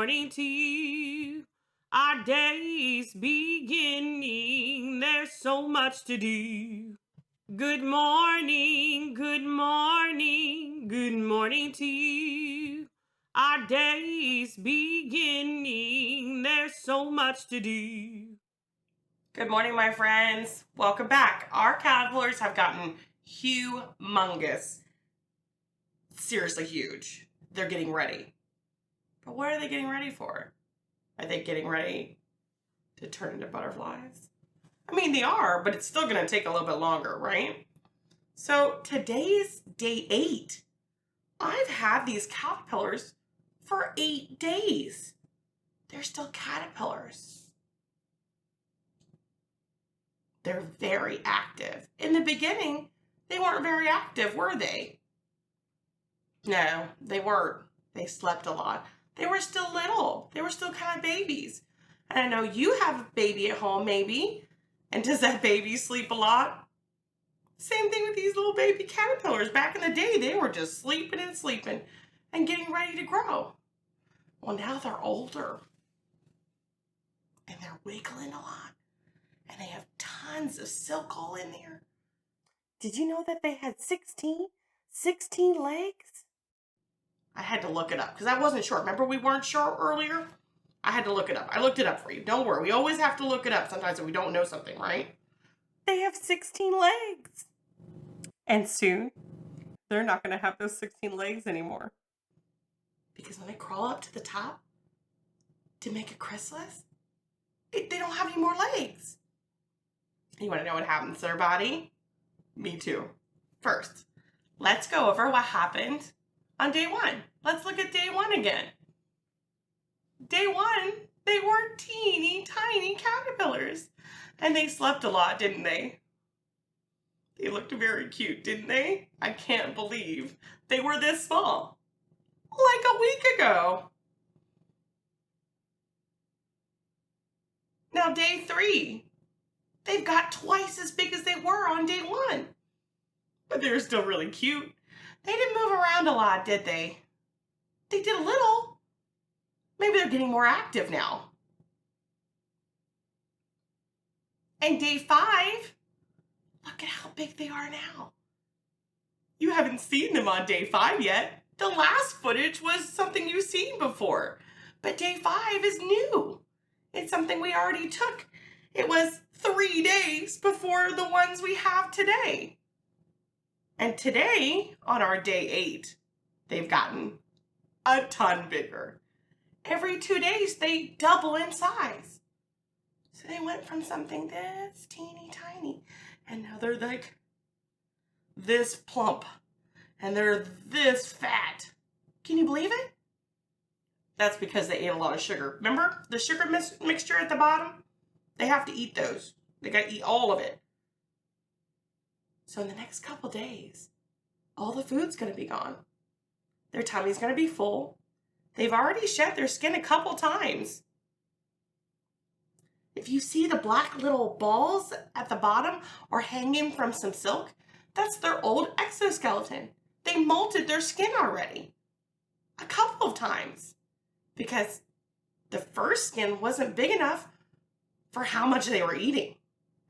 morning to you. Our day's beginning. There's so much to do. Good morning, good morning, good morning to you. Our day's beginning. There's so much to do. Good morning, my friends. Welcome back. Our caterpillars have gotten humongous. Seriously huge. They're getting ready. But what are they getting ready for? Are they getting ready to turn into butterflies? I mean, they are, but it's still going to take a little bit longer, right? So today's day 8. I've had these caterpillars for 8 days. They're still caterpillars. They're very active. In the beginning, they weren't very active, were they? No, they weren't. They slept a lot. They were still little. They were still kind of babies. And I know you have a baby at home, maybe. And does that baby sleep a lot? Same thing with these little baby caterpillars. Back in the day, they were just sleeping and getting ready to grow. Well, now they're older. And they're wiggling a lot. And they have tons of silk all in there. Did you know that they had 16 legs? I had to look it up because I wasn't sure. Remember we weren't sure earlier? I had to look it up. I looked it up for you. Don't worry. We always have to look it up sometimes if we don't know something, right? They have 16 legs. And soon, they're not going to have those 16 legs anymore. Because when they crawl up to the top to make a chrysalis, they don't have any more legs. You want to know what happens to their body? Me too. First, let's go over what happened on day 1. Let's look at day 1 again. Day 1, they were teeny tiny caterpillars. And they slept a lot, didn't they? They looked very cute, didn't they? I can't believe they were this small. Like a week ago. Now day 3, they've got twice as big as they were on day 1. But they're still really cute. They didn't move around a lot, did they? They did a little. Maybe they're getting more active now. And day 5, look at how big they are now. You haven't seen them on day 5 yet. The last footage was something you've seen before. But day 5 is new. It's something we already took. It was 3 days before the ones we have today. And today, on our day 8, they've gotten a ton bigger. Every 2 days, they double in size. So they went from something this teeny tiny, and now they're like this plump, and they're this fat. Can you believe it? That's because they ate a lot of sugar. Remember the sugar mixture at the bottom? They have to eat those. They got to eat all of it. So in the next couple days, all the food's going to be gone. Their tummy's going to be full. They've already shed their skin a couple times. If you see the black little balls at the bottom or hanging from some silk, that's their old exoskeleton. They molted their skin already a couple of times because the first skin wasn't big enough for how much they were eating.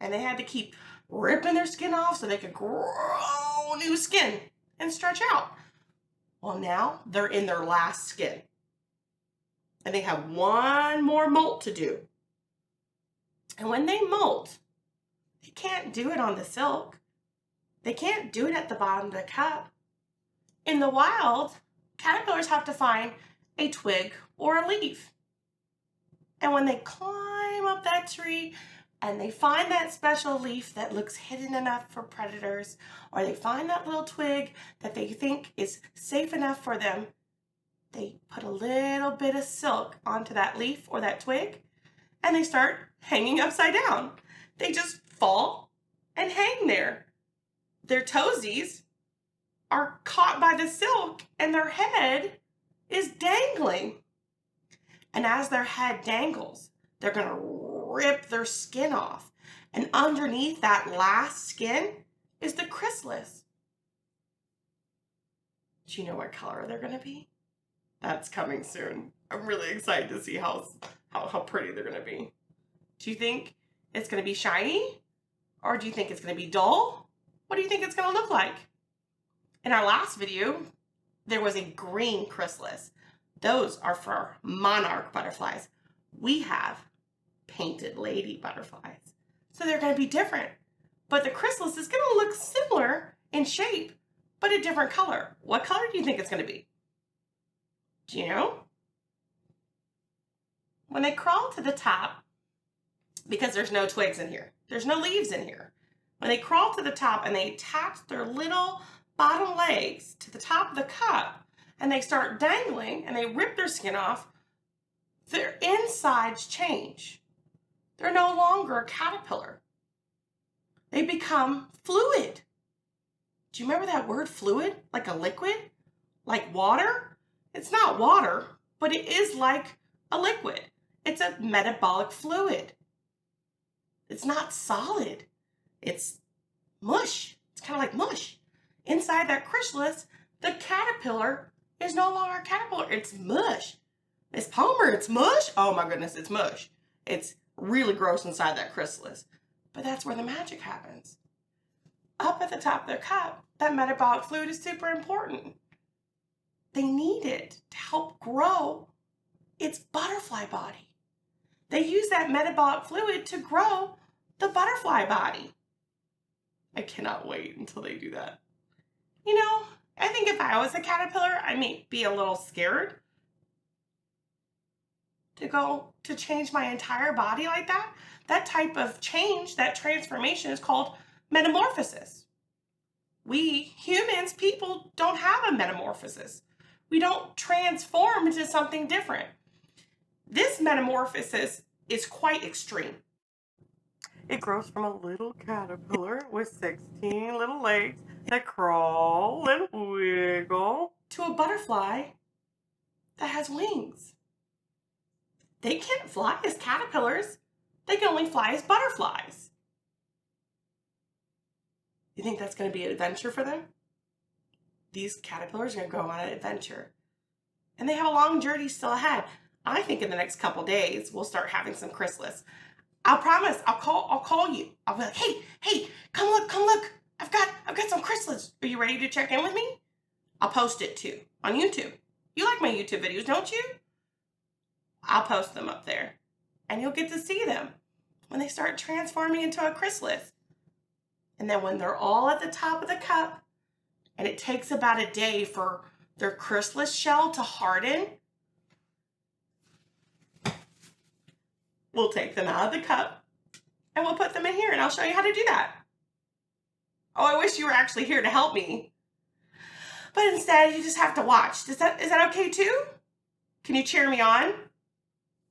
And they had to keep ripping their skin off so they could grow new skin and stretch out. Well, now they're in their last skin. And they have one more molt to do. And when they molt, they can't do it on the silk. They can't do it at the bottom of the cup. In the wild, caterpillars have to find a twig or a leaf. And when they climb up that tree and they find that special leaf that looks hidden enough for predators, or they find that little twig that they think is safe enough for them, they put a little bit of silk onto that leaf or that twig, and they start hanging upside down. They just fall and hang there. Their toesies are caught by the silk, and their head is dangling. And as their head dangles, they're going to rip their skin off. And underneath that last skin is the chrysalis. Do you know what color they're going to be? That's coming soon. I'm really excited to see how pretty they're going to be. Do you think it's going to be shiny? Or do you think it's going to be dull? What do you think it's going to look like? In our last video, there was a green chrysalis. Those are for monarch butterflies. We have painted lady butterflies. So they're going to be different. But the chrysalis is going to look similar in shape, but a different color. What color do you think it's going to be? Do you know? When they crawl to the top, because there's no twigs in here, there's no leaves in here. When they crawl to the top and they attach their little bottom legs to the top of the cup and they start dangling and they rip their skin off, their insides change. They're no longer a caterpillar. They become fluid. Do you remember that word fluid? Like a liquid? Like water? It's not water, but it is like a liquid. It's a metabolic fluid. It's not solid. It's mush. It's kind of like mush. Inside that chrysalis, the caterpillar is no longer a caterpillar. It's mush. Miss Palmer, it's mush? Oh my goodness, it's mush. It's really gross inside that chrysalis. But that's where the magic happens. Up at the top of their cup, that metabolic fluid is super important. They need it to help grow its butterfly body. They use that metabolic fluid to grow the butterfly body. I cannot wait until they do that. You know, I think if I was a caterpillar, I may be a little scared to change my entire body like that. That type of change, that transformation is called metamorphosis. We humans, people, don't have a metamorphosis. We don't transform into something different. This metamorphosis is quite extreme. It grows from a little caterpillar with 16 little legs that crawl and wiggle to a butterfly that has wings. They can't fly as caterpillars. They can only fly as butterflies. You think that's going to be an adventure for them? These caterpillars are going to go on an adventure. And they have a long journey still ahead. I think in the next couple days, we'll start having some chrysalis. I'll promise, I'll call you. I'll be like, hey, come look. I've got some chrysalis. Are you ready to check in with me? I'll post it too on YouTube. You like my YouTube videos, don't you? I'll post them up there. And you'll get to see them when they start transforming into a chrysalis. And then when they're all at the top of the cup, and it takes about a day for their chrysalis shell to harden, we'll take them out of the cup and we'll put them in here, and I'll show you how to do that. Oh, I wish you were actually here to help me. But instead, you just have to watch. Is that okay too? Can you cheer me on?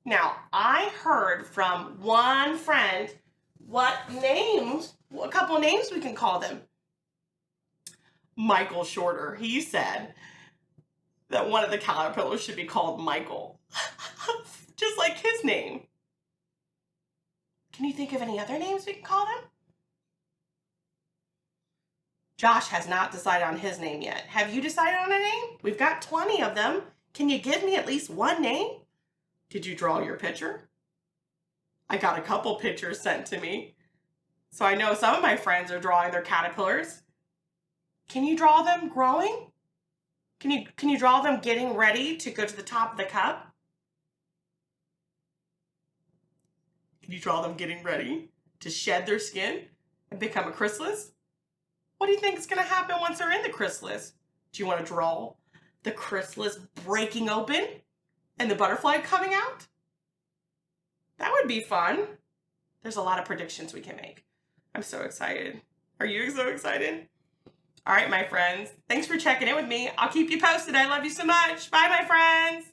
Now, I heard from one friend a couple names we can call them. Michael Shorter, he said that one of the caterpillars should be called Michael. Just like his name. Can you think of any other names we can call them? Josh has not decided on his name yet. Have you decided on a name? We've got 20 of them. Can you give me at least one name? Did you draw your picture? I got a couple pictures sent to me. So I know some of my friends are drawing their caterpillars. Can you draw them growing? Can you draw them getting ready to go to the top of the cup? Can you draw them getting ready to shed their skin and become a chrysalis? What do you think is going to happen once they're in the chrysalis? Do you want to draw the chrysalis breaking open and the butterfly coming out? That would be fun. There's a lot of predictions we can make. I'm so excited. Are you so excited? All right, my friends. Thanks for checking in with me. I'll keep you posted. I love you so much. Bye, my friends.